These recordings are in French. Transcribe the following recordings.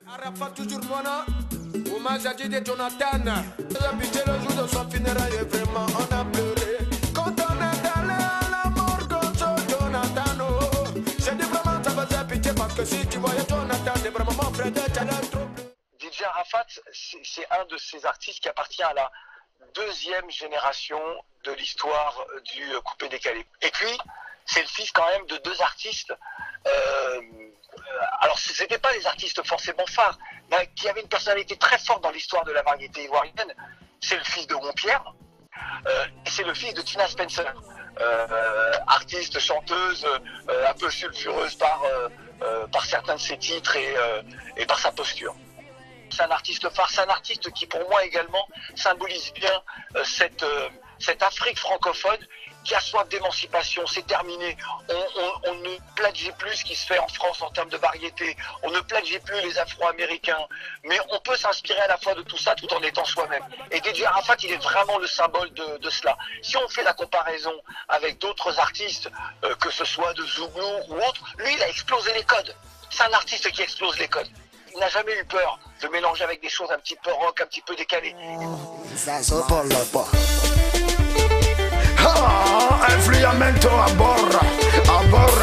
Arafat toujours moi, hommage à Didier Jonathan. L'habitude le jour de son funérail, vraiment on a pleuré. Quand on est allé à la mort de Jonathan, j'ai dit vraiment ça faisait pitié parce que si tu voyais Jonathan, c'est vraiment mon frère de trop. DJ Arafat, c'est un de ces artistes qui appartient à la deuxième génération de l'histoire du coupé-décalé. Et puis, c'est le fils quand même de deux artistes. Alors, ce n'étaient pas les artistes forcément phares, mais qui avaient une personnalité très forte dans l'histoire de la variété ivoirienne. C'est le fils de Rompierre, et c'est le fils de Tina Spencer, artiste, chanteuse, un peu sulfureuse par certains de ses titres et par sa posture. C'est un artiste phare, c'est un artiste qui pour moi également symbolise bien cette Afrique francophone qui a soif d'émancipation. C'est terminé. On ne plagie plus ce qui se fait en France en termes de variété. On ne plagie plus les Afro-Américains. Mais on peut s'inspirer à la fois de tout ça tout en étant soi-même. Et DJ Arafat, il est vraiment le symbole de cela. Si on fait la comparaison avec d'autres artistes, que ce soit de Zouglou ou autre, lui, il a explosé les codes. C'est un artiste qui explose les codes. Il n'a jamais eu peur de mélanger avec des choses un petit peu rock, un petit peu décalées. Ça se parle pas. Ah, influamento à bord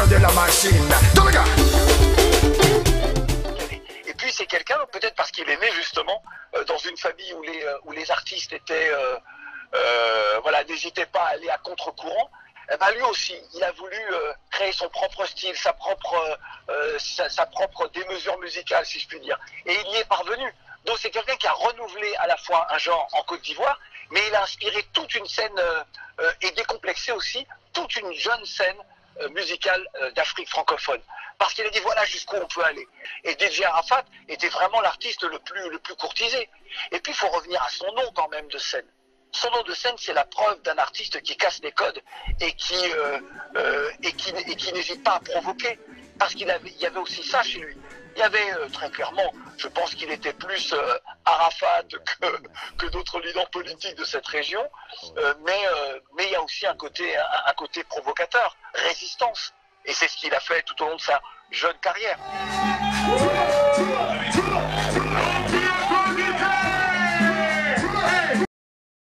de la machine. Et puis c'est quelqu'un, peut-être parce qu'il est né justement dans une famille où les artistes étaient, n'hésitaient pas à aller à contre-courant. Lui aussi, il a voulu créer son propre style, sa propre démesure musicale, si je puis dire. Et il y est parvenu. Donc c'est quelqu'un qui a renouvelé à la fois un genre en Côte d'Ivoire, mais il a inspiré toute une scène et décomplexé aussi toute une jeune scène musicale d'Afrique francophone. Parce qu'il a dit voilà jusqu'où on peut aller. Et DJ Arafat était vraiment l'artiste le plus courtisé. Et puis il faut revenir à son nom quand même de scène. Son nom de scène, c'est la preuve d'un artiste qui casse les codes et qui n'hésite pas à provoquer. Parce qu'il y avait aussi ça chez lui. Il y avait très clairement, je pense qu'il était plus Arafat que d'autres leaders politiques de cette région, mais il y a aussi un côté provocateur, résistance. Et c'est ce qu'il a fait tout au long de sa jeune carrière.